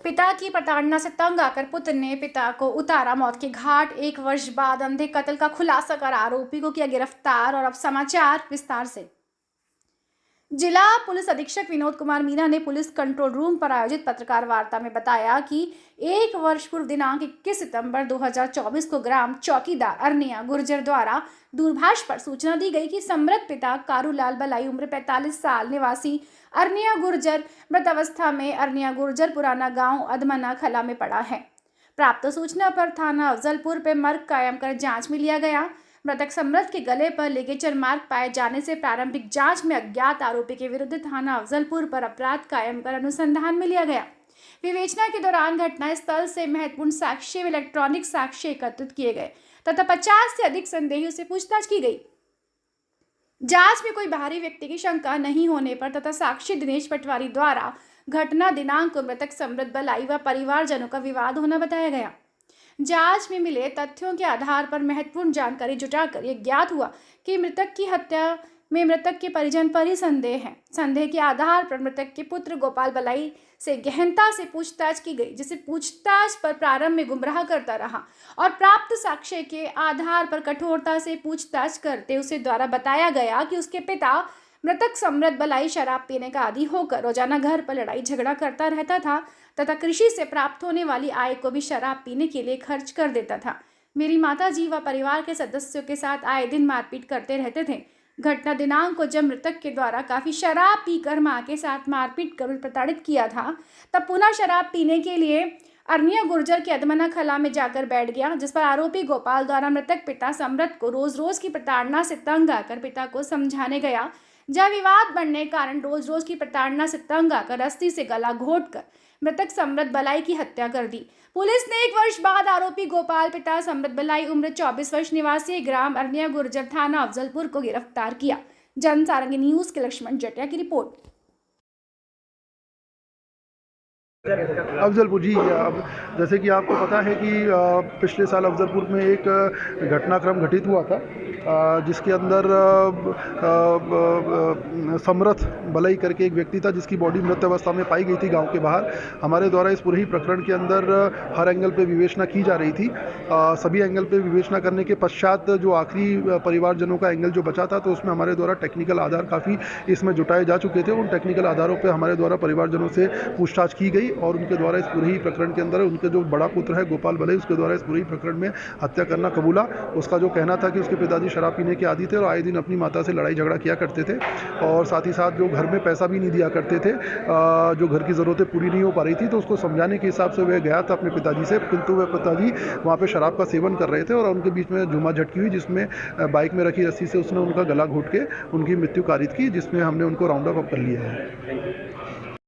पिता की प्रताड़ना से तंग आकर पुत्र ने पिता को उतारा मौत के घाट। 1 वर्ष बाद अंधे कत्ल का खुलासा कर आरोपी को किया गिरफ्तार। और अब समाचार विस्तार से। जिला पुलिस अधीक्षक विनोद कुमार मीना ने पुलिस कंट्रोल रूम पर आयोजित पत्रकार वार्ता में बताया कि 1 वर्ष पूर्व दिनांक 21 सितंबर 2024 को ग्राम चौकीदार अरनिया गुर्जर द्वारा दूरभाष पर सूचना दी गई कि समृत पिता कारूलाल बलाई उम्र 45 साल निवासी अरनिया गुर्जर मृत अवस्था में अरनिया गुर्जर पुराना गांव अदमना खला में पड़ा है। प्राप्त सूचना पर थाना अफजलपुर पे मर्ग कायम कर जांच में लिया गया। मृतक समृत के गले पर लिगेचर मार्क पाए जाने से प्रारंभिक जांच में अज्ञात आरोपी के विरुद्ध थाना अफजलपुर पर अपराध कायम कर अनुसंधान में लिया गया। विवेचना के दौरान घटनास्थल से महत्वपूर्ण साक्ष्य व इलेक्ट्रॉनिक साक्ष्य एकत्रित किए गए तथा 50 से अधिक संदेहियों से पूछताछ की गई। जांच में कोई बाहरी व्यक्ति की शंका नहीं होने पर तथा साक्षी दिनेश पटवारी द्वारा घटना दिनांक को मृतक समृत बलाई व परिवारजनों का विवाद होना बताया गया। जांच में मिले तथ्यों के आधार पर महत्वपूर्ण जानकारी जुटाकर यह ज्ञात हुआ कि मृतक की हत्या में मृतक के परिजन पर ही संदेह है। संदेह के आधार पर मृतक के पुत्र गोपाल बलाई से गहनता से पूछताछ की गई, जिसे पूछताछ पर प्रारंभ में गुमराह करता रहा और प्राप्त साक्ष्य के आधार पर कठोरता से पूछताछ करते उसे द्वारा बताया गया कि उसके पिता मृतक समृत बलाई शराब पीने का आदी होकर रोजाना घर पर लड़ाई झगड़ा करता रहता था तथा कृषि से प्राप्त होने वाली आय को भी शराब पीने के लिए खर्च कर देता था। मेरी माताजी व परिवार के सदस्यों के साथ आए दिन मारपीट करते रहते थे। घटना दिनांक को जब मृतक के द्वारा काफी शराब पीकर मां के साथ मारपीट कर प्रताड़ित किया था, तब पुनः शराब पीने के लिए अरनिया गुर्जर के अदमना खला में जाकर बैठ गया, जिस पर आरोपी गोपाल द्वारा मृतक पिता समृत को रोज रोज की प्रताड़ना से तंग आकर पिता को समझाने गया। जब विवाद बढ़ने के कारण रोज रोज की प्रताड़ना से तंग आकर रस्सी से गला घोंटकर मृतक समृत बलाई की हत्या कर दी। पुलिस ने 1 वर्ष बाद आरोपी गोपाल पिता समृत बलाई उम्र 24 वर्ष निवासी ग्राम अरनिया गुर्जर थाना अफजलपुर को गिरफ्तार किया। जनसारंगी न्यूज के लक्ष्मण जटिया की रिपोर्ट। अफजलपुर जी, अब जैसे कि आपको पता है कि पिछले साल अफजलपुर में एक घटनाक्रम घटित हुआ था, जिसके अंदर समृत बलई करके एक व्यक्ति था जिसकी बॉडी मृत अवस्था में पाई गई थी गांव के बाहर। हमारे द्वारा इस पूरे ही प्रकरण के अंदर हर एंगल पे विवेचना की जा रही थी। सभी एंगल पे विवेचना करने के पश्चात जो आखिरी परिवारजनों का एंगल जो बचा था, तो उसमें हमारे द्वारा टेक्निकल आधार काफ़ी इसमें जुटाए जा चुके थे। उन टेक्निकल आधारों पर हमारे द्वारा परिवारजनों से पूछताछ की गई और उनके द्वारा इस पूरे ही प्रकरण के अंदर उनके जो बड़ा पुत्र है गोपाल बलई, उसके द्वारा इस पूरे ही प्रकरण में हत्या करना कबूला। उसका जो कहना था कि उसके पिताजी शराब पीने के आदी थे और आए दिन अपनी माता से लड़ाई झगड़ा किया करते थे और साथ ही साथ जो घर में पैसा भी नहीं दिया करते थे, जो घर की ज़रूरतें पूरी नहीं हो पा रही थी, तो उसको समझाने के हिसाब से वह गया था अपने पिताजी से, किंतु वह पिताजी वहाँ पे शराब का सेवन कर रहे थे और उनके बीच में जुमा झटकी हुई, जिसमें बाइक में रखी रस्सी से उसने उनका गला घोंट के उनकी मृत्यु कारित की, जिसमें हमने उनको राउंड अप कर लिया है।